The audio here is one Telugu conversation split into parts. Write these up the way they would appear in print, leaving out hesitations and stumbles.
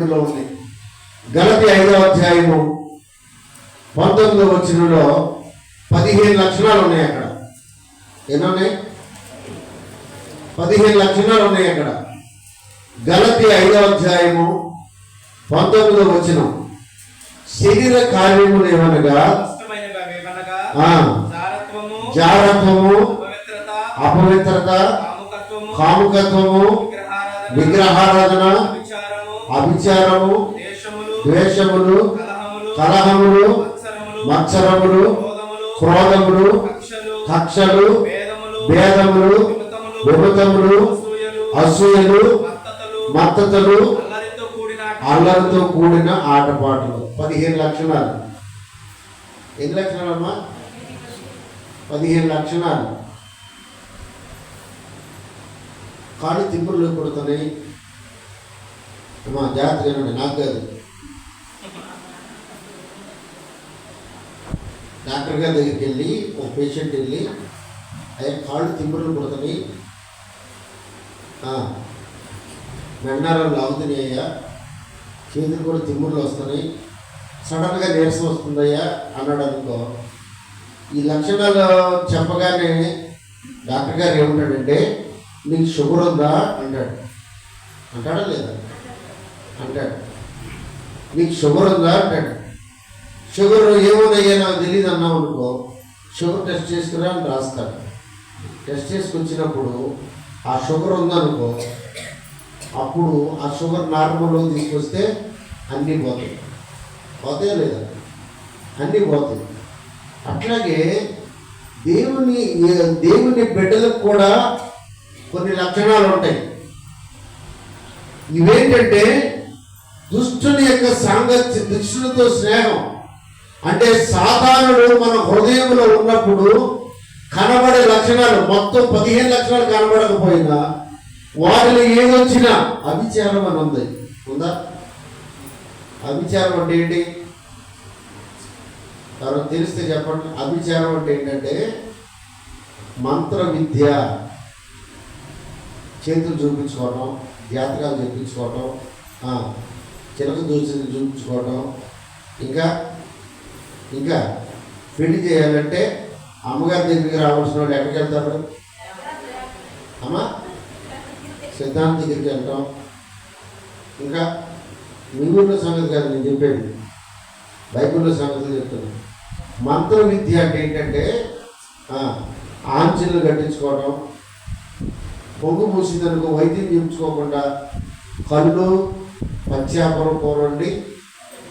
ఉంది. గలతీ 5వ అధ్యాయము 19వ వచనంలో 15 లక్షణాలు ఉన్నాయి. అక్కడ ఎన్నున్నాయి? 15 లక్షణాలు ఉన్నాయి అక్కడ. గలతీ 5వ అధ్యాయము 19వ వచనం, శరీర కార్యములు ఏమనగా జారత్వము, అపవిత్రత, కాముకత్వము, విగ్రహారాధన, అభిచారము, ద్వేషములు, కలహములు, మత్సరములు, క్రోధములు, కక్షలు, భేదములు, విమతములు, అసూయలు, మత్తతలు, అల్లరితో కూడిన ఆటపాటలు. 15 లక్షణాలు. ఎన్ని లక్షణాలు అమ్మా? 15 లక్షణాలు. కాళ్ళు తిప్పులు కొడుతున్నాయి అమ్మా, జాగ్రత్తగా ఉండండి. నాకు కాదు, డాక్టర్ గారి దగ్గరికి వెళ్ళి ఒక పేషెంట్ వెళ్ళి, అయ్యా కాళ్ళు తిప్పులు కొడుతున్నాయి, మెండారాలు లాగుతున్నాయి అయ్యా, చేతులు కూడా తిమ్ముళ్ళు వస్తున్నాయి, సడన్గా నీరసం వస్తుందయ్యా అన్నాడు అనుకో. ఈ లక్షణాలు చెప్పగానే డాక్టర్ గారు ఏమంటాడంటే, నీకు షుగర్ ఉందా అంటాడు. అంటాడా లేదా? అంటాడు. నీకు షుగర్ ఉందా అంటాడు. షుగర్ ఏమోనయ్యా నాకు తెలియదు అన్నావు అనుకో, షుగర్ టెస్ట్ చేసుకురా అని రాస్తాడు. టెస్ట్ చేసుకొచ్చినప్పుడు ఆ షుగర్ ఉందనుకో, అప్పుడు ఆ షుగర్ నార్మల్లో తీసుకొస్తే అన్నీ పోతాయి. పోతాయా లేదా? అన్నీ పోతాయి. అట్లాగే దేవుని బిడ్డలకు కూడా కొన్ని లక్షణాలు ఉంటాయి. ఇవేంటంటే దుష్టుని యొక్క సాంగత్యం, దుష్టునితో స్నేహం. అంటే సాతానుడు మన హృదయంలో ఉన్నప్పుడు కనబడే లక్షణాలు మొత్తం 15 లక్షణాలు కనబడకపోయినా వారిలో ఏదొచ్చినా అభిచారం అని ఉంది. ఉందా? అభిచారం అంటే ఏంటి? తర్వాత తెలిస్తే చెప్పండి. అభిచారం అంటే ఏంటంటే మంత్ర విద్య, చేతులు చూపించుకోవటం, జాతకాలు చూపించుకోవటం, చిలక దూసిని చూపించుకోవటం, ఇంకా పెళ్లి చేయాలంటే అమ్మగారి దగ్గరికి రావాల్సిన వాళ్ళు ఎక్కడికి వెళ్తారు? అమ్మా సిద్ధాంత దగ్గరికి వెళ్తాం. ఇంకా మీ ఊళ్ళో సంగతి కాదు నేను చెప్పేది, బైబిల్లో సంగతులు చెప్తున్నాను. మంత్ర విద్య అంటే ఏంటంటే ఆంచనలు కట్టించుకోవడం, పొంగు మూసిందనుకో వైద్యం చేయించుకోకుండా కళ్ళు పచ్చాపరం కూరండి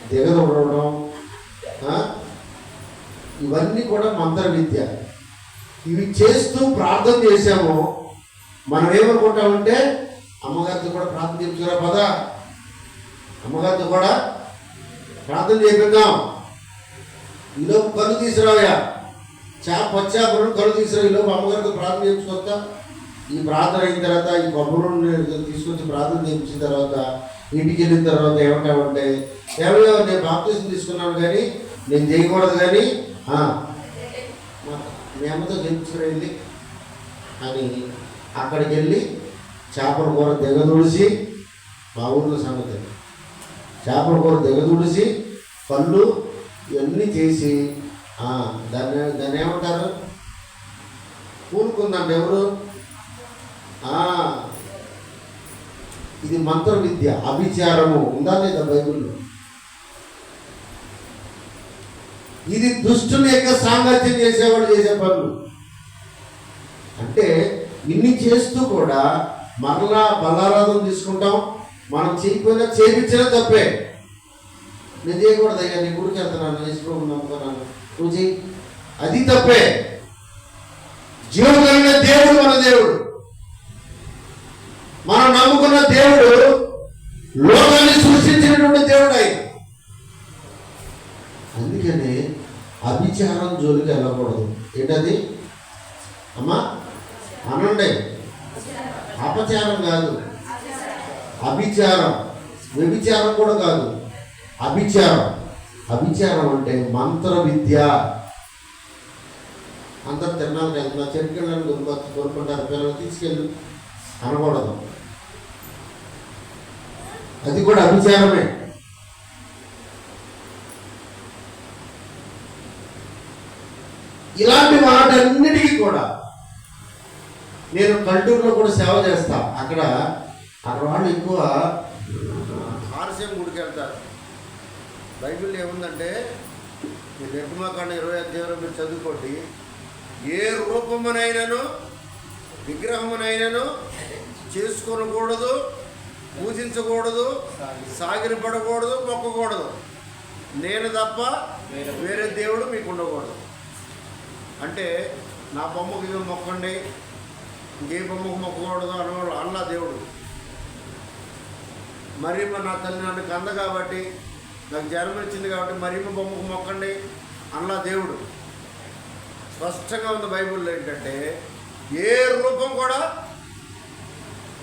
దిగదొడవడం, ఇవన్నీ కూడా మంత్ర విద్య. ఇవి చేస్తూ ప్రార్థన చేసాము. మనం ఏమనుకుంటామంటే అమ్మగారితో కూడా ప్రార్థన చేయించుకురా పదా, అమ్మగారితో కూడా ప్రార్థన చేపిద్దాం, ఈలోపు కళ్ళు తీసుకురావయా, పచ్చాపరం కళ్ళు తీసుకురా, ఈలోపు అమ్మగారితో ప్రార్థన చేయించుకొస్తా. ఈ ప్రార్థన అయిన తర్వాత ఈ కొబ్బరి తీసుకొచ్చి ప్రార్థన చేయించిన తర్వాత ఇంటికి వెళ్ళిన తర్వాత ఏమంటామంటే, ఏమయ్యో నేను బాప్తిజం తీసుకున్నాను కానీ నేను చేయకూడదు కానీ మీ అమ్మతో చేయించుకుని వెళ్ళి అని అక్కడికి వెళ్ళి చేపల కూర దిగదుడిసి, మా ఊళ్ళో సంగతి చేపల కూర దిగదుడిసి పళ్ళు ఇవన్నీ చేసి దాన్ని ఏమంటారు? పూనుకుందండి ఎవరు? ఇది మంత్ర విద్య. అభిచారము ఉందా లేదా బైబిల్లో? ఇది దుష్టుని యొక్క సాంగత్యం చేసేవాడు చేసే పనులు. అంటే ఇన్ని చేస్తూ కూడా మరలా బలారాధన తీసుకుంటాం. మనం చేయకపోయినా చేయించినా తప్పే. నేను చేయకూడదు అయ్యా, నీ గుడికి వెళ్తున్నాను, వేసుకోవడం నమ్ముతున్నాను, నువ్వు చేయి, అది తప్పే. జీవం కలిగిన దేవుడు మన దేవుడు. మనం నమ్ముకున్న దేవుడు లోకాన్ని సృష్టించినటువంటి దేవుడు ఆయన. అందుకని అభిచారం జోలికి వెళ్ళకూడదు. ఏంటది అమ్మా అనండి? అపచారం కాదు, అభిచారం. వ్యభిచారం కూడా కాదు, అభిచారం. అభిచారం అంటే మంత్ర విద్య. అందరు తిన్నాను వెళ్తున్నా, చెట్టుకెళ్ళని కొనుక్కుంటారు, పిల్లలు తీసుకెళ్ళు అనకూడదు. అది కూడా అభిచారమే. ఇలాంటి వాటన్నిటికీ కూడా నేను పల్లెటూరులో కూడా సేవ చేస్తా. అక్కడ వాళ్ళు ఎక్కువ ఆర్సీఎం గుడికి వెళ్తారు. బైబిల్ ఏముందంటే మీరు నిర్గమాకాండ 20 అధ్యాయంలో మీరు చదువుకోండి. ఏ రూపమునైనను విగ్రహమునైనను చేసుకొనకూడదు, పూజించకూడదు, సాగిలపడకూడదు, మొక్కకూడదు. నేను తప్ప వేరే దేవుడు మీకు ఉండకూడదు. అంటే నా బొమ్మకు ఇవి మొక్కండి, ఇంకే బొమ్మకు మొక్కకూడదు అనేవాడు అల్లా దేవుడు. మరియమ్మ నా తల్లి నన్ను కంద కాబట్టి, నాకు జన్మనిచ్చింది కాబట్టి మరియమ్మ బొమ్మకు మొక్కండి అల్లా దేవుడు. స్పష్టంగా ఉంది బైబిల్లో. ఏంటంటే ఏ రూపం కూడా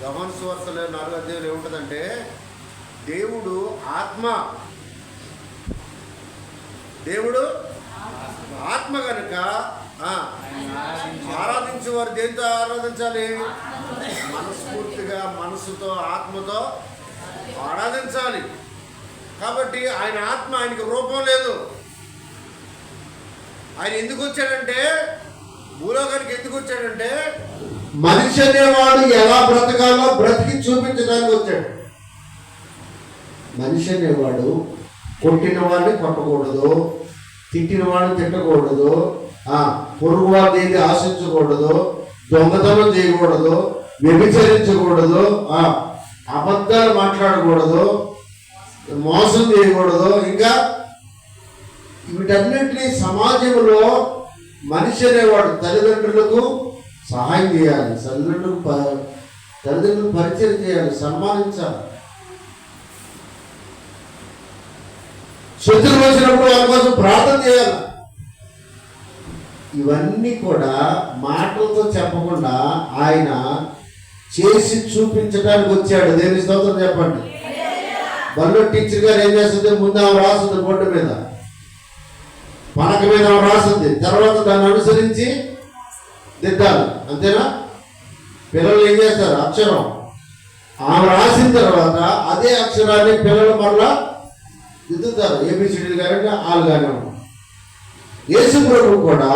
యోహాను సువార్తలో 4వ అధ్యాయంలో ఏముంటుందంటే దేవుడు ఆత్మ. దేవుడు ఆత్మ కనుక ఆరాధించేవారు దేంతో ఆరాధించాలి? మనస్ఫూర్తిగా, మనసుతో, ఆత్మతో ఆరాధించాలి. కాబట్టి ఆయన ఆత్మ, ఆయనకి రూపం లేదు. ఆయన ఎందుకు వచ్చాడంటే, భూలోకానికి ఎందుకు వచ్చాడంటే మనిషి అనేవాడు ఎలా బ్రతకాలో బ్రతికి చూపించడానికి వచ్చాడు. మనిషి అనేవాడు కొట్టిన వాడిని కొట్టకూడదు, తిట్టిన వాడిని తిట్టకూడదు, పొరుగు వాడిని ఏది ఆశించకూడదు, దొంగతనం చేయకూడదు, వ్యభిచరించకూడదు, అబద్ధాలు మాట్లాడకూడదు, మోసం చేయకూడదు. ఇంకా వీటన్నింటినీ సమాజంలో మనిషి అనేవాడు తల్లిదండ్రులకు సహాయం చేయాలి, తల్లిదండ్రులకు పరిచయం చేయాలి, సన్మానించాలి. శత్రువులు వచ్చినప్పుడు వాళ్ళ కోసం ప్రార్థన చేయాలి. ఇవన్నీ కూడా మాటలతో చెప్పకుండా ఆయన చేసి చూపించడానికి వచ్చాడు. దేవుని స్తోత్రం చెప్పండి. బల్లో టీచర్ గారు ఏం చేస్తుంది? ముందు ఆమె రాస్తుంది బోర్డు మీద, పనక మీద ఆమె రాస్తుంది, తర్వాత దాన్ని అనుసరించి దిద్దాలి. అంతేనా? పిల్లలు ఏం చేస్తారు? అక్షరం ఆమె రాసిన తర్వాత అదే అక్షరాన్ని పిల్లలు మళ్ళా దిద్దుతారు. ఏబిసిడీలు కానీ ఆలు కానీ. యేసు ప్రభు కూడా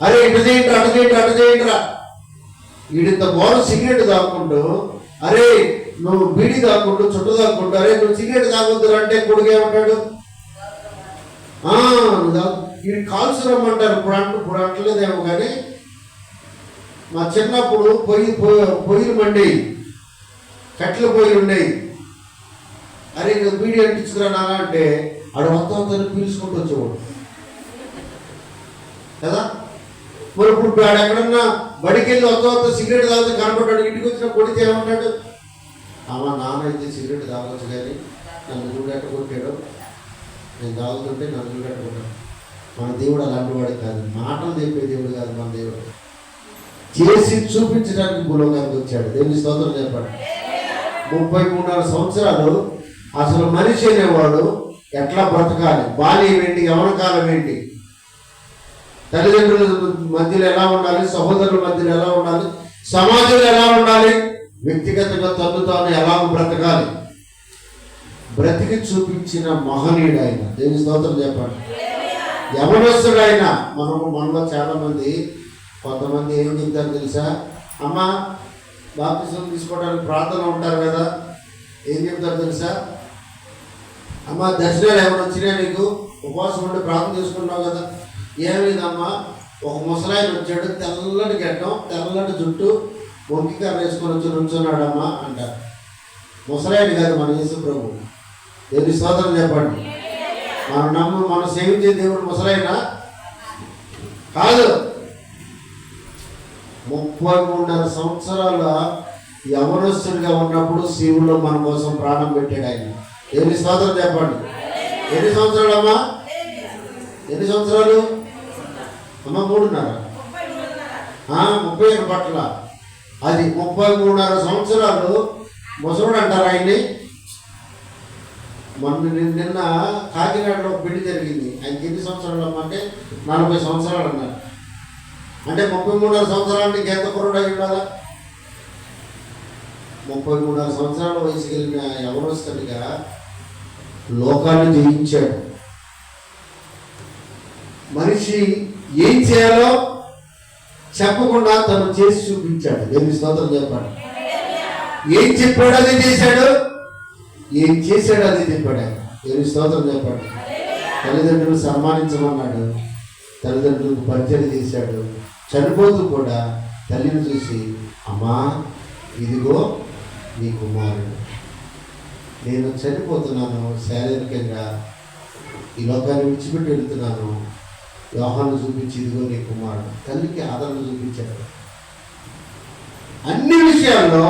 అరే ఇటు చేయండి, అటు చేయండి, అటు చేయండిరా. వీడింత బోరు సిగరెట్ తాకుంటూ, అరే నువ్వు బీడీ తాకుంటూ, చుట్టు తాకుంటూ, అరే నువ్వు సిగరెట్ తాగొద్దు అంటే కొడుకు ఏమంటాడు? వీడిని కాల్సు రమ్మంటారు. ఇప్పుడు అంటలేదేమో కానీ మా చిన్నప్పుడు పొయ్యిలు మండి, కట్టెల పొయ్యిలు ఉండేవి. అరే ఇంకా బీడీ అంటించుకురా నాన్న అంటే ఆడు మొత్తం పీల్చుకుంటూ వచ్చేవాడు కదా. మరి ఇప్పుడు ఆడు ఎక్కడన్నా బడికి వెళ్ళి వస్తా సిగరెట్ తాగితే కనపడ్డాడు, ఇంటికి వచ్చిన కొడితే ఏమంటాడు? నాన్న అయితే సిగరెట్ తాగొచ్చు కానీ నన్ను చూడట కొట్టాడు, నేను తాగుతుంటే నన్ను చూడట కొట్టాడు. మన దేవుడు అలాంటి వాడు కాదు, మాటలు చెప్పే దేవుడు కాదు మన దేవుడు. చేసి చూపించడానికి భూలోకానికి వచ్చాడు. దేవుని స్తోత్రం చెప్పండి. 33 సంవత్సరాలు అసలు మనిషి అనేవాడు ఎట్లా బ్రతకాలి, బాల్యం ఏంటి, యవ్వన కాలం ఏంటి, తల్లిదండ్రుల మధ్యలో ఎలా ఉండాలి, సహోదరుల మధ్యలో ఎలా ఉండాలి, సమాజంలో ఎలా ఉండాలి, వ్యక్తిగతంగా తాను ఎలా బ్రతకాలి, బ్రతికి చూపించిన మహనీయుడు ఆయన. దేవుని స్తోత్రం చెప్పండి. యవనస్తుడు ఆయన. మనలో చాలా మంది, కొంతమంది ఏం చెప్తారు తెలుసా? అమ్మ బాప్తిసం తీసుకోవడానికి ప్రార్థన ఉంటారు కదా, ఏం చెప్తారు తెలుసా? అమ్మ దర్శనాలు ఏమైనా వచ్చినా నీకు, ఉపవాసం ఉండి ప్రార్థన చేసుకుంటున్నావు కదా. ఏం లేదమ్మా, ఒక ముసలాయన వచ్చాడు, తెల్లటి గడ్డం, తెల్లటి జుట్టు, మొంకి కర్ర వేసుకొని వచ్చి నుంచున్నాడమ్మా అంటారు. ముసలాయన కాదు మన యేసు ప్రభు. దేవుని స్తోత్రం చెప్పండి. మనం సేవించే దేవుడు ముసలాయన కాదు. 33 సంవత్సరాల యవనస్తుడిగా ఉన్నప్పుడు శివుల్లో మన కోసం ప్రాణం పెట్టాడు ఆయన. ఎన్ని స్తోత్రం చెప్పండి. ఎన్ని సంవత్సరాలు అమ్మా? ఎన్ని సంవత్సరాలు అమ్మ? 3.5. 31 పట్ల అది 33.5 సంవత్సరాలు ముసలుడు అంటారు ఆయన్ని. నిన్న కాకినాడలో పెళ్లి జరిగింది. ఆయనకి ఎన్ని సంవత్సరాలు అమ్మ అంటే 40 సంవత్సరాలు అన్నారు. అంటే 33.5 సంవత్సరాలు నీకు ఎంత కుర్రాడు అయి ఉండాలా? 33 సంవత్సరాల వయసు కలిగిన యవనస్తుడిగా లోకాన్ని జయించాడు. మనిషి ఏం చేయాలో చెప్పకుండా తను చేసి చూపించాడు. దేవుని స్తోత్రం చెప్పాడు. ఏం చెప్పాడు అదే చేశాడు, ఏం చేశాడు అదే చెప్పాడు. దేవుని స్తోత్రం చెప్పాడు. తల్లిదండ్రులు సన్మానించమన్నాడు, తల్లిదండ్రులకు పరిచయం చేశాడు. చనిపోతూ కూడా తల్లిని చూసి, అమ్మా ఇదిగో నీ కుమారుడు, నేను చనిపోతున్నాను, శారీరకంగా ఈ లోకాన్ని విడిచిపెట్టి వెళ్తున్నాను, యోహాను చూపించి ఇదిగో నీ కుమారుడు. తల్లికి ఆదరణ చూపించాడు. అన్ని విషయాల్లో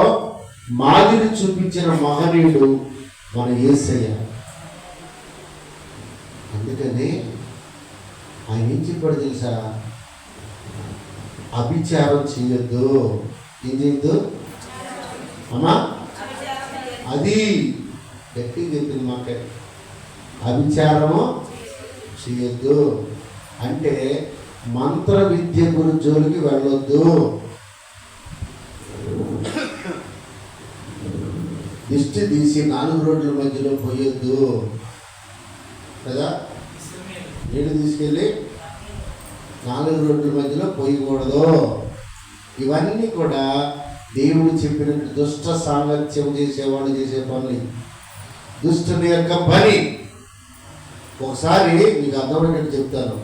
మాదిరి చూపించిన మహనీయుడు మన యేసయ్య. అందుకని ఆయన ఏం చెప్పాడు తెలుసా? అభిచారం చేయొద్దు. ఏం చేయొద్దు అమ్మా? అది గట్టిగా చెప్పింది మాట. అభిచారము చేయొద్దు అంటే మంత్ర విద్య గురించి జోలికి వెళ్ళొద్దు. దిష్టి తీసి 4 రోడ్ల మధ్యలో పోయొద్దు కదా. నీళ్ళు తీసుకెళ్ళి 4 రోడ్ల మధ్యలో పోయకూడదు. ఇవన్నీ కూడా దేవుడు చెప్పినట్టు దుష్ట సాంగత్యం చేసేవాళ్ళు చేసే పనులు, దుష్టుని యొక్క పని. ఒకసారి మీకు అర్థమయ్యేటట్టు చెప్తాను.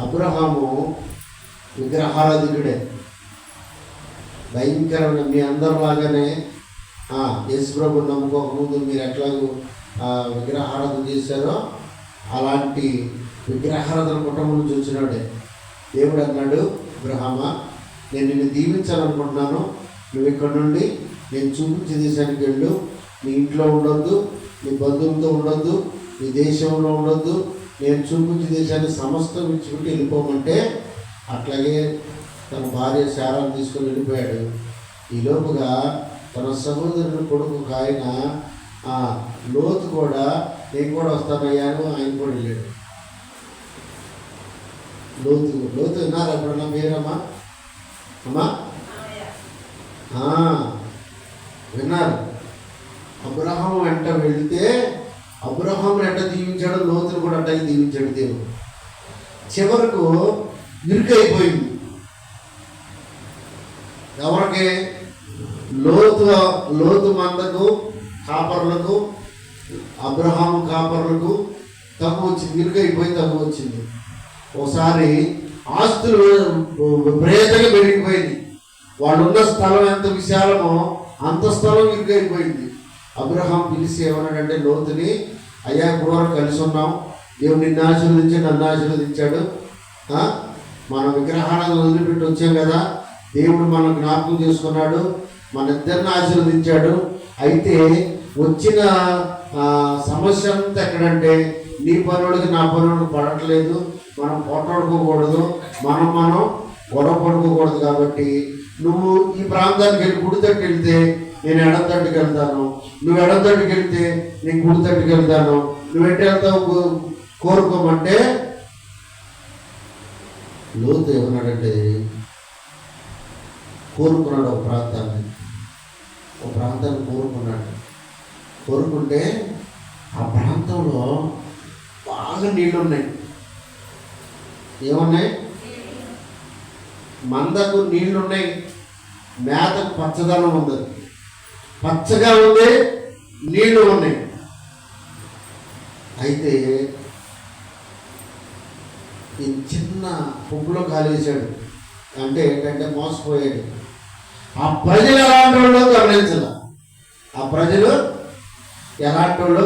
అబ్రహాము విగ్రహారాధికుడే, భయంకరమైన. మీ అందరిలాగానే యేసుప్రభుని నమ్ముకోకముందు మీరు ఎట్లాగో విగ్రహారాధన చేశారో అలాంటి విగ్రహారాధన కుటుంబం నుంచి వచ్చినాడే. దేవుడు అన్నాడు, అబ్రహామా నేను నిన్ను దీవించాలనుకుంటున్నాను, నువ్వు ఇక్కడ నుండి నేను చూపించే దేశానికి వెళ్ళు, నీ ఇంట్లో ఉండొద్దు, నీ బంధువులతో ఉండొద్దు, నీ దేశంలో ఉండొద్దు, నేను చూపించే దేశాన్ని సమస్తం విడిచిపెట్టి వెళ్ళిపోమంటే అట్లాగే తన భార్య శారాన్ని తీసుకొని వెళ్ళిపోయాడు. ఈలోపుగా తన సహోదరుని కొడుకు ఆయన లోతు కూడా నేను కూడా వస్తానయ్యాను, ఆయన కూడా వెళ్ళాడు. లోతు విన్నారా ఎప్పుడన్నా పేరమ్మా? అమ్మా విన్నారు. అబ్రహాము వెంట వెళితే అబ్రహాము వెంట దీవించాడు, లోతును కూడా అట్టకి దీవించాడు దేవుడు. చివరకు ఇరుకైపోయింది. ఎవరికి? లోతు మందకు, కాపర్లకు, అబ్రహాము కాపర్లకు తక్కువ వచ్చింది, ఇరుకైపోయి తక్కువ వచ్చింది. ఒకసారి ఆస్తులు విపరీతంగా పెరిగిపోయింది. వాళ్ళు ఉన్న స్థలం ఎంత విశాలమో అంత స్థలం ఇరుకైపోయింది. అబ్రహాం పిలిచి ఏమన్నాడంటే లోతుని, అయ్యా ఇప్పుడు వరకు కలిసి ఉన్నాం, దేవుడు నిన్ను ఆశీర్వదించాడు, నన్ను ఆశీర్వదించాడు, మన విగ్రహాలను వదిలిపెట్టి వచ్చాం కదా, దేవుడు మనం జ్ఞాపకం చేసుకున్నాడు, మన ఇద్దరిని ఆశీర్వదించాడు. అయితే వచ్చిన సమస్య అంతా ఎక్కడంటే నీ పనుడికి నా పనుడికి పడట్లేదు, మనం పోటాడుకోకూడదు, మనం గొడవ పడుకోకూడదు. కాబట్టి నువ్వు ఈ ప్రాంతానికి వెళ్ళి గుడి తట్టుకు వెళ్తే నేను ఎడం తట్టుకు వెళ్తాను, నువ్వు ఎడం తట్టుకు వెళ్తే నేను గుడి తట్టుకు వెళ్తాను, నువ్వు ఎట్టి వెళ్తావు కోరుకోమంటే లోతు ఏమన్నాడంటే కోరుకున్నాడు. ఒక ప్రాంతాన్ని కోరుకున్నాడు. కోరుకుంటే ఆ ప్రాంతంలో బాగా నీళ్ళు ఉన్నాయి. ఏమున్నాయి? మందకు నీళ్లున్నాయి, మేతకు పచ్చదనం ఉంది, పచ్చగా ఉంది, నీళ్లు ఉన్నాయి. అయితే ఈ చిన్న పువ్వులో కాలేశాడు. అంటే ఏంటంటే మోసపోయాడు. ఆ ప్రజలు ఎలాంటి వాళ్ళో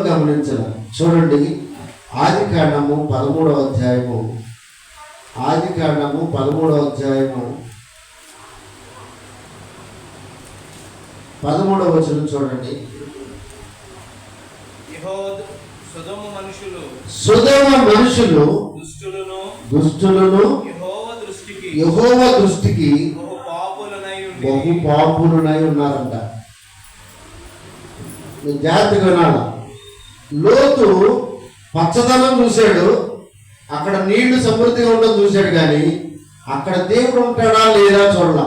గమనించాల, చూడండి. ఆదికాండము 13వ అధ్యాయము 13వ వచనం చూడండి. సొదొమ మనుషులు దుష్టులను యెహోవా దృష్టికి బహు పాపులునై ఉన్నారంట. జాగ్రత్తగా వినాలి. లోతు పచ్చదనం చూశాడు, అక్కడ నీళ్లు సమృద్ధిగా ఉండడం చూశాడు, కానీ అక్కడ దేవుడు ఉంటాడా లేదా చూడాల.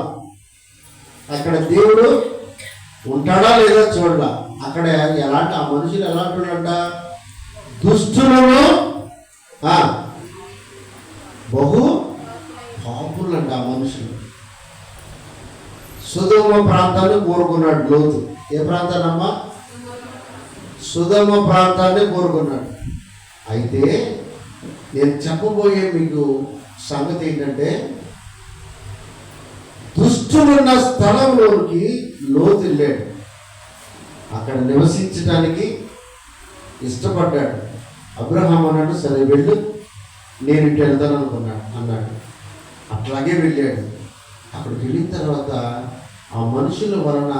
అక్కడ దేవుడు ఉంటాడా లేదా చూడాల. అక్కడ ఎలాంటి ఆ మనుషులు ఎలాంటి వాళ్ళంట, దుష్టులను బహు పాపులంట ఆ మనుషులు. సుధమ ప్రాంతాన్ని కోరుకున్నాడు లోతు. ఏ ప్రాంతాన్నమ్మా? సుధమ ప్రాంతాన్ని కోరుకున్నాడు. అయితే నేను చెప్పబోయే మీకు సంగతి ఏంటంటే, దుష్టులున్న స్థలంలోకి లోతు వెళ్ళాడు. అక్కడ నివసించడానికి ఇష్టపడ్డాడు. అబ్రహాం అన్నాడు, సరే వెళ్ళు, నేను ఇటు వెళ్తాను అన్నాడు. అట్లాగే వెళ్ళాడు. అక్కడికి వెళ్ళిన తర్వాత ఆ మనుషుల వలన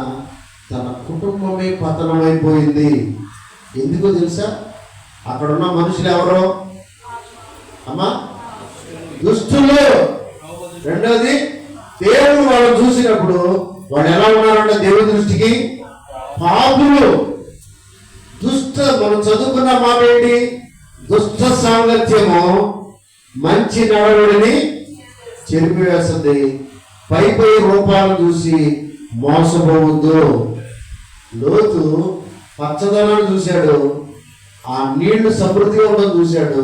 తన కుటుంబమే పతనమైపోయింది. ఎందుకో తెలుసా? అక్కడున్న మనుషులు ఎవరో అమ్మా? దుష్టులు. రెండవది, దేవుడు వాళ్ళు చూసినప్పుడు వాళ్ళు ఎలా ఉన్నారంటే దేవుడి దృష్టికి పాపులు. మనం చదువుకున్న మాట ఏంటి? దుష్ట సాంగత్యము మంచి నడవడిని చెరిపివేస్తుంది. పై రూపాలను చూసి మోసపోవద్దు. లోతు పచ్చదనాన్ని చూశాడు, ఆ నీళ్లు సమృద్ధిగా ఉండడం చూశాడు.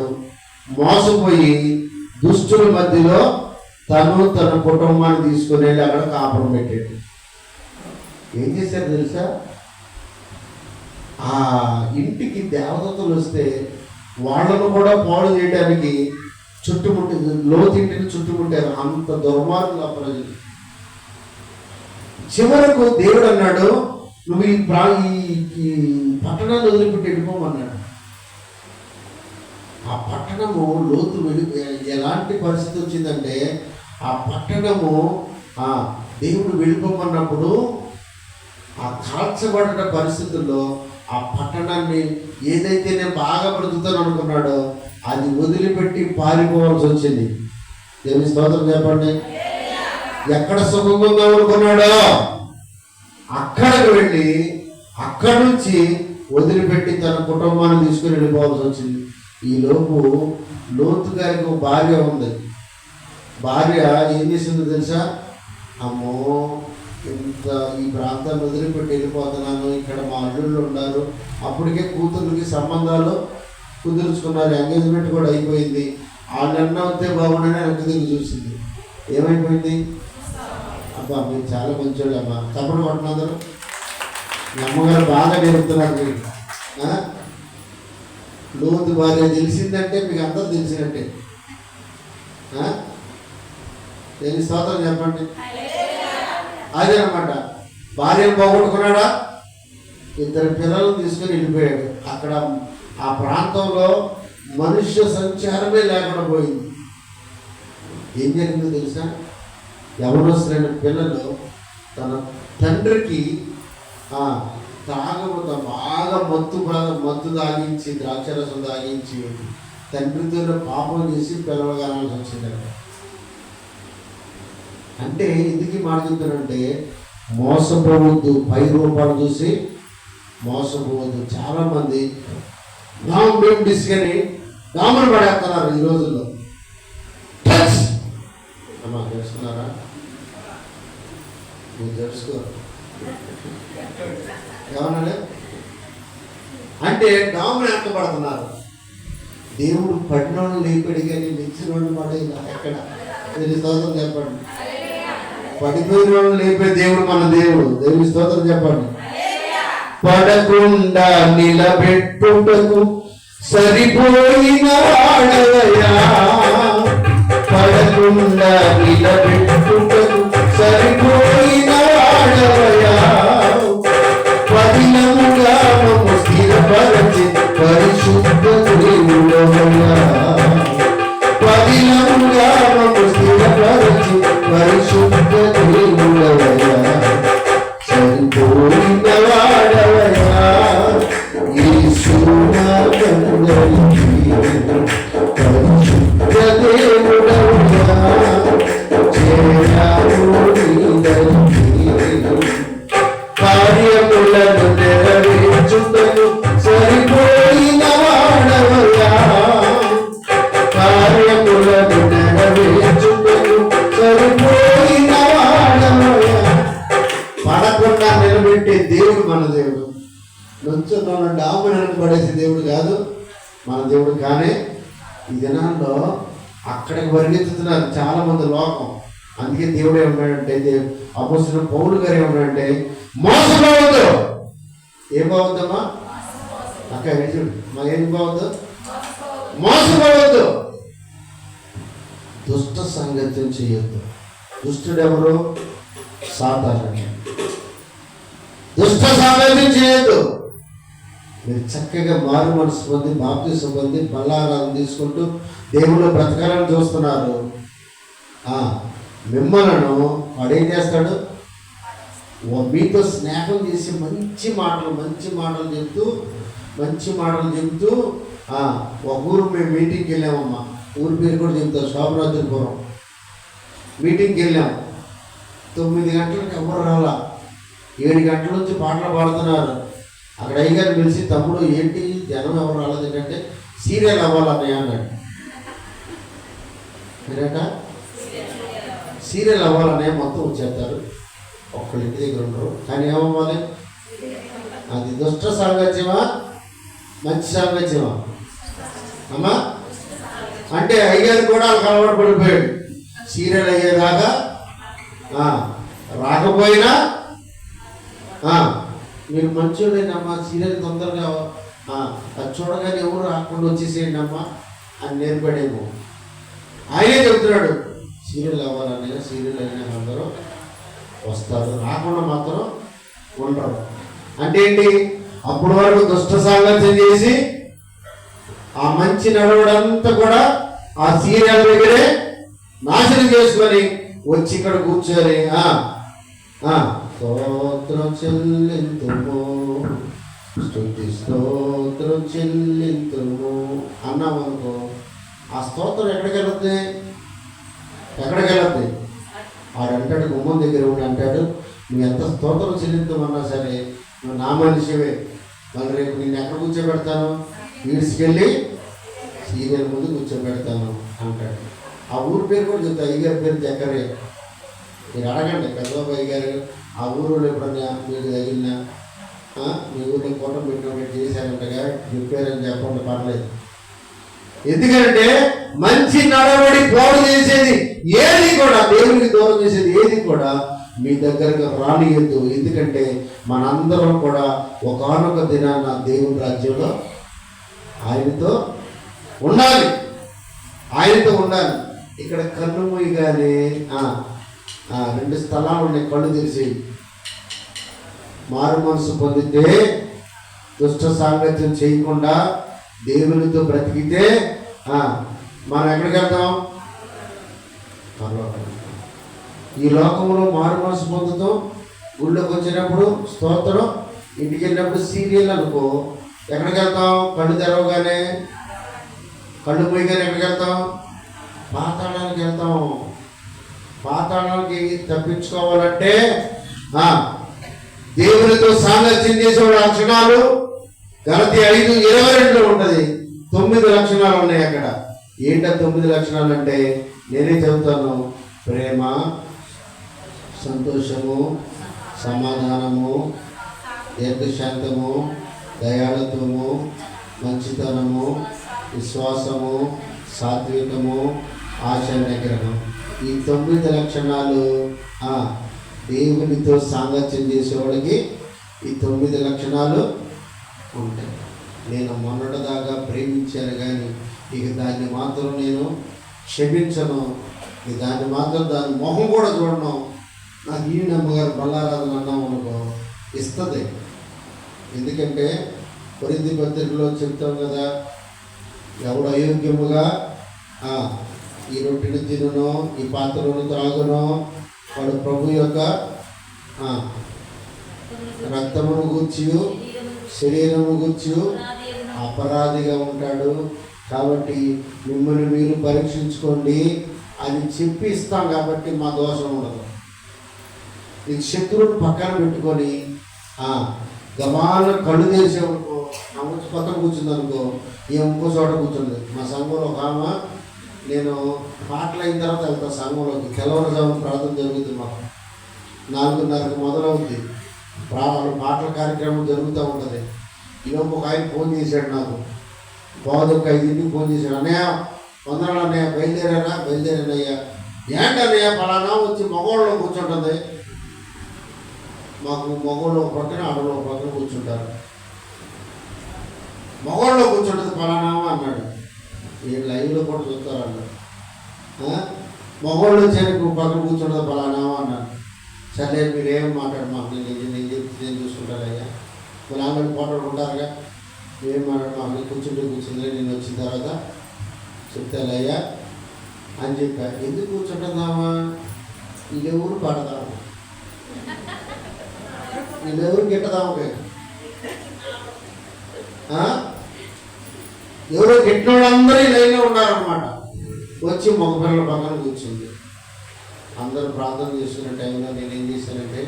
మోసపోయి దుష్టుల మధ్యలో తన కుటుంబాన్ని తీసుకుని వెళ్ళి అక్కడ కాపురం పెట్టాడు. ఏం చేశారు తెలుసా? ఆ ఇంటికి దేవదత్తులు వస్తే వాళ్ళను కూడా పాడు చేయడానికి చుట్టుముట్టి లోతింటిని చుట్టుముట్టారు. అంత దుర్మార్గులు ఆ ప్రజలు. చివరకు దేవుడు అన్నాడు, నువ్వు ఈ పట్టణాన్ని వదిలిపెట్టి వెళ్ళిపోమన్నాడు. ఆ పట్టణము లోతు ఎలాంటి పరిస్థితి వచ్చిందంటే, ఆ పట్టణము దేవుడు వెళ్ళిపోమన్నప్పుడు ఆ కాల్చబడిన పరిస్థితుల్లో ఆ పట్టణాన్ని ఏదైతే నేను బాగా బ్రతుకుతాను అనుకున్నాడో అది వదిలిపెట్టి పారిపోవాల్సి వచ్చింది. దేవుని స్తోత్రం చెప్పండి. ఎక్కడ సుఖంగా ఉందాం అనుకున్నాడో అక్కడికి వెళ్ళి అక్కడి నుంచి వదిలిపెట్టి తన కుటుంబాన్ని తీసుకుని వెళ్ళిపోవాల్సి వచ్చింది. ఈలోపు లోతు గారికి ఒక భార్య ఉంది. భార్య ఏం చేసిందో తెలుసా? అమ్మో, ఇంత ఈ ప్రాంతాన్ని వదిలిపెట్టి వెళ్ళిపోతున్నాను, ఇక్కడ మా అల్లుళ్ళు ఉన్నారు. అప్పటికే కూతురికి సంబంధాలు కుదుర్చుకున్నారు, ఎంగేజ్మెంట్ కూడా అయిపోయింది. వాళ్ళన్న వస్తే బాగుండని వెనక్కి తిరిగి చూసింది. ఏమైపోయింది? అబ్బా మీరు చాలా మంచోళ్ళు అమ్మా, తప్పుడు కొట్టినందరూ. మీ అమ్మగారు బాగా నేర్పుతున్నారు మీరు. లోతు భార్య తెలిసిందంటే మీకు అందరూ తెలిసినట్టే. దేని స్తోత్రం చెప్పండి. అదేనమాట, భార్యను పోగొట్టుకున్నాడా, ఇద్దరు పిల్లలను తీసుకుని వెళ్ళిపోయాడు. అక్కడ ఆ ప్రాంతంలో మనుష్య సంచారమే లేకుండా పోయింది. ఏం జరిగిందో తెలుసా? యవనస్తులైన పిల్లలు తన తండ్రికి బాగా మత్తు తాగించి, ద్రాక్షరసం తాగించి తండ్రితో పాపం చేసి పిల్లలు కానాల్సి వచ్చిందట. అంటే ఎందుకు మాట్లాడుతానంటే, మోసపోవద్దు. పై రూపాలు చూసి మోసపోవద్దు. చాలామంది మేము తీసుకొని దాములు పడేస్తున్నారు ఈ రోజుల్లో. అమ్మా తెలుసుకున్నారా? మీరు తెలుసుకోరు ఏమన్నాడే అంటే డాములు ఎక్కబడుతున్నారు. దేవుడు పడినోళ్ళు లేపడి కానీ మించిన వాళ్ళు పడేలా ఎక్కడ? మీరు స్తోత్రం చెప్పండి. పడిపోయిన వాళ్ళు లేపే దేవుడు మన దేవుడు. దేవుని స్తోత్రం చెప్పండి. పడకుండా నిలబెట్టుటకు సరిపోయిన వాడవయ్యా, పడకుండా నిలబెట్టుటకు సరిపోయిన వాడవయ్యా, పదిలముగా మమ్ము స్థిరపరచి పరిశుద్ధ దేవుడవయ్యా, పదిలముగా మమ్ము స్థిరపరచి పరిశుద్ధ దేవుడవయ్యా, సరిపోయిన వాడవయ్యా, యేసునాథునికి పరిశుద్ధ దేవుడవయ్యా, చేరాను నీదయ డాముని పడేసే దేవుడు కాదు మన దేవుడు. కానీ ఈ దినాల్లో అక్కడికి పరిగెత్తుతున్నారు చాలామంది లోకం. అందుకే దేవుడు ఏమన్నాడంటే, అపోస్తలుడు పౌలు గారు ఏమన్నాడంటే, మోసపోవద్దు. ఏం బాగుందమ్మా అక్క చూడు, మా ఏం బాగుందో, మోసపోవద్దు, దుష్ట సాంగత్యం చేయొద్దు. దుష్టుడు ఎవరు? సాతాను. దుష్ట సాంగత్యం చేయొద్దు. మీరు చక్కగా మారు మనసు పొంది బాప్తిసం పొంది బల్లారాధన తీసుకుంటూ దేవుళ్ళు బ్రతకాలని చూస్తున్నారు. మిమ్మలను వాడేం చేస్తాడు? మీతో స్నేహం చేసి మంచి మాటలు చెప్తూ ఒక ఊరు మేము మీటింగ్కి వెళ్ళామమ్మా. ఊరి పేరు కూడా చెప్తాం, శోభరాజుపురం. మీటింగ్కి వెళ్ళాం. 9 గంటలకు ఎవరు రాలా. 7 గంటల నుంచి పాటలు పాడుతున్నారు. అక్కడ అయ్యగారు పిలిచి, తమ్ముడు ఏంటి జనం ఎవరు రాలేదు ఏంటంటే, సీరియల్ అవ్వాలన్నయ్య అన్నాడు. మీరేట సీరియల్ అవ్వాలన్నయ్య మొత్తం వచ్చేస్తారు, ఒక్కళ్ళ ఇంటి దగ్గర ఉండరు. కానీ ఏమవ్వాలి? అది దుష్ట సాంగత్యమా మంచి సాంగత్యమా అమ్మా? అంటే అయ్యారు కూడా వాళ్ళకి అలవాటు పడిపోయాడు. సీరియల్ అయ్యేదాకా రాకపోయినా మీరు మంచోడేనా అమ్మా, సీరియల్ తొందరగా అది చూడగానే ఎవరు రాకుండా వచ్చేసేయండి అమ్మా అని నేర్పడేమో. ఆయనే చెబుతున్నాడు, సీరియల్ అవ్వాలనే, సీరియల్ అయినా అందరూ వస్తారు, రాకుండా మాత్రం ఉండరు. అంటే ఏంటి? అప్పటి వరకు దుష్ట సాంగత్యం చేసి ఆ మంచి నడవడంతా కూడా ఆ సీరియల్ దగ్గరే నాశనం చేసుకొని వచ్చి ఇక్కడ కూర్చొని స్తోత్రం చెల్లింతుము, స్తుతి స్తోత్రం చెల్లింతుము అన్నామనుకో, ఆ స్తోత్రం ఎక్కడికి వెళ్ళద్ది? ఆడంటాడు, గుమ్మం దగ్గర ఉండి అంటాడు, నువ్వు ఎంత స్తోత్రం చెల్లించమన్నా సరే నువ్వు నా మనిషివే, మళ్ళీ రేపు నేను ఎక్కడ కూర్చోబెడతాను? ఈడ్చుకెళ్ళి సీరియల్ ముందు కూర్చోబెడతాను అంటాడు. ఆ ఊరి పేరు కూడా చెప్తా, అయ్యగారి పేరు జక్కరే. మీరు అడగండి, పెద్దబాబు అయ్యగారు ఆ ఊరిలో ఎప్పుడన్నా మీకు తగిలినా, మీ ఊరిలో ఫోటో పెట్టినప్పుడు చేశారంటగా చెప్పారని చెప్పండి, పర్లేదు. ఎందుకంటే మంచి నడవడి పోడు చేసేది ఏది కూడా, దేవునికి దూరం చేసేది ఏది కూడా మీ దగ్గరకు రానియద్దు. ఎందుకంటే మనందరం కూడా ఒకానొక దినాన దేవుని రాజ్యంలో ఆయనతో ఉండాలి. ఇక్కడ కన్ను మూయగానే 2 స్థలాలు ఉన్నాయి, కళ్ళు తెరిచి మారు మనసు పొందితే, దుష్ట సాంగత్యం చేయకుండా దేవునితో బ్రతికితే మనం ఎక్కడికి వెళ్తాం? పరలోకం. ఈ లోకంలో మారు మనసు పొందుతాం. గుళ్ళోకి వచ్చినప్పుడు స్తోత్రం, ఇంటికి వెళ్ళినప్పుడు సీరియల్ అనుకో, ఎక్కడికి వెళ్తాం? కళ్ళు తెరవగానే, కళ్ళు పోయిగానే ఎక్కడికి వెళ్తాం? పాతాళానికి వెళ్తాం. పాతాళానికి తప్పించుకోవాలంటే దేవునితో సాంగత్యం చేసేవాడు లక్షణాలు గలతీ 5:22 ఉంటుంది. 9 లక్షణాలు ఉన్నాయి అక్కడ. ఏంటో 9 లక్షణాలు అంటే నేనే చెబుతాను. ప్రేమ, సంతోషము, సమాధానము, దీర్ఘశాంతము, దయాళుత్వము, మంచితనము, విశ్వాసము, సాత్వికము, ఆశ నిగ్రహం. ఈ 9 లక్షణాలు దేవునితో సాంగత్యం చేసేవాడికి ఈ 9 లక్షణాలు ఉంటాయి. నేను మొన్నటిదాకా ప్రేమించాను కానీ ఇక దాన్ని మాత్రం నేను క్షమించను, దాన్ని మాత్రం దాని మొహం కూడా చూడను. నాకు ఈ నమ్మగారు బల్లారాధన అన్నాం అనుకో ఇస్తుంది. ఎందుకంటే కొరింథీ పత్రికలో చెప్తాం కదా, ఎవడు అయోగ్యముగా ఈ రొట్టెను తినునో ఈ పాత్రను త్రాగునో వాడు ప్రభు యొక్క రక్తమును గూర్చి శరీరము గూర్చి అపరాధిగా ఉంటాడు. కాబట్టి మిమ్మల్ని మీరు పరీక్షించుకోండి అని చెప్పి ఇస్తాం. కాబట్టి మా దోషం ఉండదు. ఈ శత్రువుని పక్కన పెట్టుకొని గమాన కళ్ళు తెరిచేవనుకో, నా ముందు పక్కన కూర్చుంది అనుకో, ఈ ఇంకో చోట కూర్చుంది. మా సంఘంలో ఒక ఆమె, నేను పాటలు అయిన తర్వాత వెళ్తాను సంఘంలోకి. తెల్లవారుజామున ప్రార్థన జరుగుతుంది. మాకు 4:30కి మొదలవుద్ది. పాటల కార్యక్రమం జరుగుతూ ఉంటుంది. ఈలోపు ఒక ఆయన ఫోన్ చేశాడు నాకు, బాధొక్క 5ంటికి ఫోన్ చేశాడు. అన్నయ్య వందనాలు అన్నయ్య, బయలుదేరానయ్యా. ఏంటన్నయ్య పలానా వచ్చి మగవాళ్ళలో కూర్చుంటుంది. మాకు మగవాళ్ళు ఒక పక్కన ఆడవాళ్ళు ఒక పక్కన కూర్చుంటారు. మగవాళ్ళలో కూర్చుంటుంది పలానా అన్నాడు. ఈ లైవ్లో కూడా చూస్తారు అన్నాడు. మగవాళ్ళు వచ్చి పక్కన కూర్చుంటుంది పలానా అన్నాడు. సరే మీరు ఏం మాట్లాడు, మాకు నేను చెప్తే నేను చూసుకుంటానయ్యా. మరి ఆమెను పోటాడుకుంటారుగా, ఏం మాట్లాడు, మాకు కూర్చుంటే నేను వచ్చిన తర్వాత చెప్తానయ్యా అని చెప్పా. ఎందుకు కూర్చుంటుందామా, వీళ్ళెవరు పడదాము, వీళ్ళెవరు గిట్టదాము, ఎవరో గిట్టిన వాళ్ళందరూ ఈ లైన్లో ఉన్నారనమాట. వచ్చి మగపిల్లల పక్కన కూర్చుంది. అందరూ ప్రార్థన చేసుకునే టైంలో నేనేం చేశానంటే,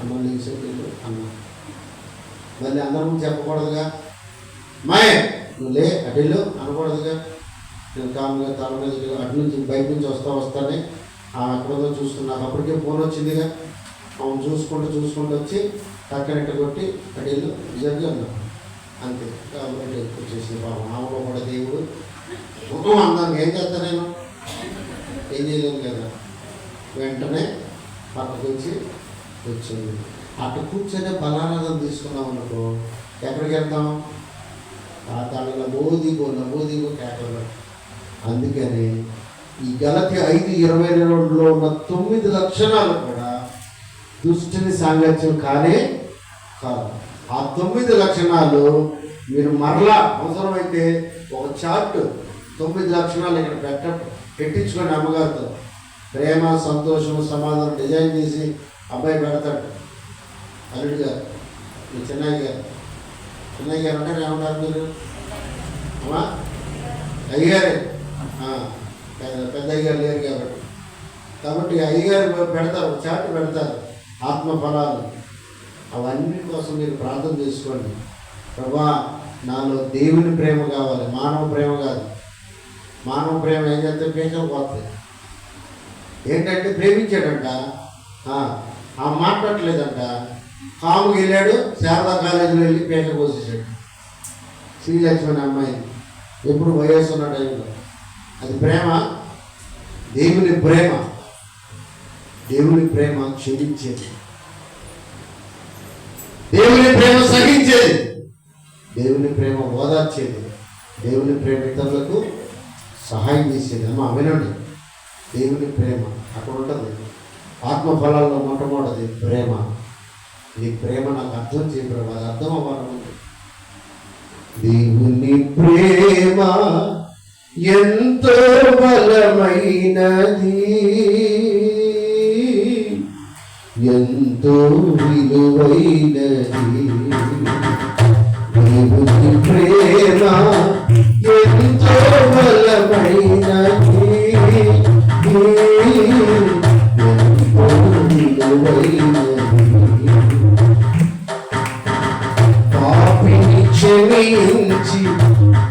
అమ్మ లేచేపిల్లు అన్నా. మళ్ళీ అందరం చెప్పకూడదుగా, మాయ నువ్వు లే అటెళ్ళు అనకూడదుగా. నేను కామ్గా తల మీద అటు నుంచి బయట నుంచి వస్తానే అక్కడతో చూసుకుని నాకు అప్పటికే ఫోన్ వచ్చిందిగా. అవును చూసుకుంటూ వచ్చి టక్కనెట్ట కొట్టి అటెళ్ళు నిజంగా అన్నా. అంతే. కాబట్టి ఎక్కువ చేసింది పాపం. ఆమెలో కూడా దేవుడు అందానికి ఏం చేస్తా, నేను ఏం చేయలేను కదా. వెంటనే పక్కకు వచ్చింది. అటు కూర్చొని బలానాదం తీసుకున్నాం అనుకో, ఎక్కడికి వెళ్తాం, పాతాళంలో బోధిగో కేకలు. అందుకని ఈ గలతీ 5:22లో ఉన్న 9 లక్షణాలు కూడా దుష్టుని సాంగత్యం కానే కాదు. ఆ 9 లక్షణాలు మీరు మరలా అవసరమైతే ఒక చార్ట్ 9 లక్షణాలు ఇక్కడ పెట్టించుకోండి అమ్మగారితో. ప్రేమ, సంతోషం, సమాధానం డిజైన్ చేసి అబ్బాయి పెడతాడు. అల్లుడు గారు, మీ చెన్నయ్య గారు అంటే ఏమంటారు మీరు? అమ్మా అయ్యగారే, పెద్ద అయ్యగారు లేరు కాబట్టి అయ్యగారు పెడతారు, చాట్ పెడతారు ఆత్మ ఫలాలు. అవన్నీ కోసం మీరు ప్రార్థన చేసుకోండి. ప్రభా నాలో దేవుని ప్రేమ కావాలి, మానవ ప్రేమ కాదు. మానవ ప్రేమ ఏం చేస్తే పేకలు పోతాయి. ఏంటంటే ప్రేమించాడంట, మాట్లాడలేదంట. కాముకి వెళ్ళాడు, శారదా కాలేజీలో వెళ్ళి పేక కోసేసాడు శ్రీలక్ష్మణి అమ్మాయిని. ఎప్పుడు వయస్సు ఉన్న టైంలో. అది ప్రేమ? దేవుని ప్రేమ. దేవుని ప్రేమ క్షమించేది, దేవుని ప్రేమ సహించేది, దేవుని ప్రేమ ఓదార్చేది, దేవుని ప్రేమ ఇతరులకు సహాయం చేసేది. అమ్మ వినండి, దేవుని ప్రేమ అక్కడ ఉంటుంది. ఆత్మఫలాల్లో మొట్టమొదటిది ప్రేమ. ఈ ప్రేమ నాకు అర్థం చేయడం, అది అర్థం అవ్వాలనుకుంది. దేవుని ప్రేమ ఎంతో బలమైనది, ఎంతో విలువైనది. దేవుని ప్రేమ ఎంతో బలమైనది, ఎంతో విలువైనది. పాపిని క్షమించి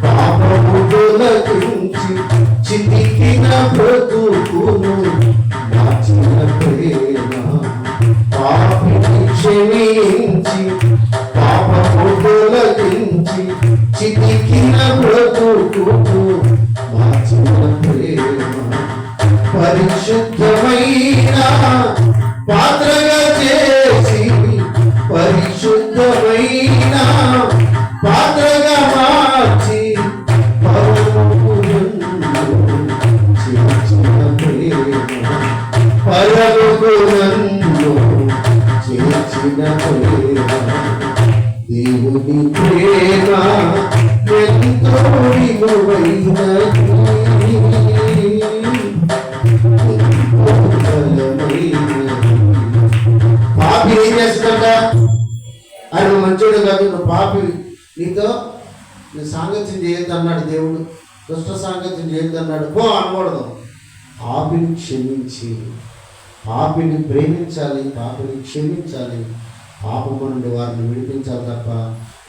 పాపము తొలగించి చితికిన బ్రతుకును మార్చిన ప్రేమ. పాపిని క్షమించి పాపము తొలగించి చితికిన బ్రతుకును మార్చిన ప్రేమ. పరిశుద్ధమైన పాత్రగా చేసి పరిశుద్ధమైన పాత్రగా మార్చి పరముకు చేర్చిన ప్రేమ. దేవుని ప్రేమ ఎంతో విలువైనది, పాపి ఏం చేస్తుందా? ఆయన మంచోడు కాదు, నువ్వు పాపి, నీతో నీ సాంగత్యం చేయొద్దు అన్నాడు దేవుడు. దుష్ట సాంగత్యం చేయొద్దు అన్నాడు. పో అనకూడదు. పాపిని క్షమించి, పాపిని ప్రేమించాలి, పాపిని క్షమించాలి, పాపము నుండి వారిని విడిపించాలి తప్ప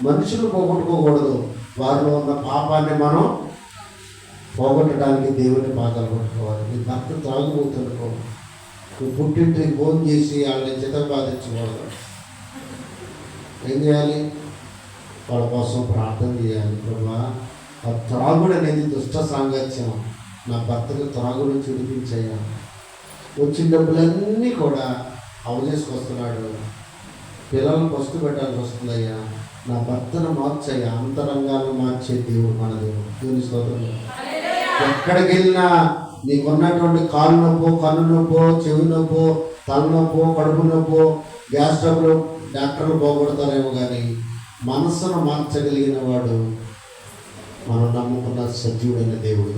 మనుషులు పోగొట్టుకోకూడదు. వారిలో ఉన్న పాపాన్ని మనం పోగొట్టడానికి దేవుని పాదాలు పట్టుకోవాలి. నీ భర్త త్రాగుబోతుండుకో, నువ్వు పుట్టింటికి ఫోన్ చేసి వాళ్ళని చిత్త బాధించకూడదు. ఏం చేయాలి? వాళ్ళ కోసం ప్రార్థన చేయాలి. ప్రభా, ఆ త్రాగుడు అనేది దుష్ట సాంగత్యం, నా భర్తకు త్రాగు నుంచి విడిపించయ్యా. వచ్చిన డబ్బులన్నీ కూడా అవజేసుకొస్తున్నాడు, పిల్లలను పస్తు పెట్టాల్సి వస్తుందయ్యా. నా భర్తను మార్చయ్యా, అంతరంగాలను మార్చే దేవుడు మన దేవుడు. దేవుని స్తోత్రం. ఎక్కడికి వెళ్ళినా నీకున్నటువంటి కాలు నొప్పో, కన్ను నొప్పో, చెవి నొప్పో, తలనొప్పో, కడుపు నొప్పో, గ్యాస్ ట్రబుల్ డాక్టర్లు పోగొడతారేమో కానీ మనస్సును మార్చగలిగిన వాడు మనం నమ్ముకున్న సజీవుడైన దేవుడు.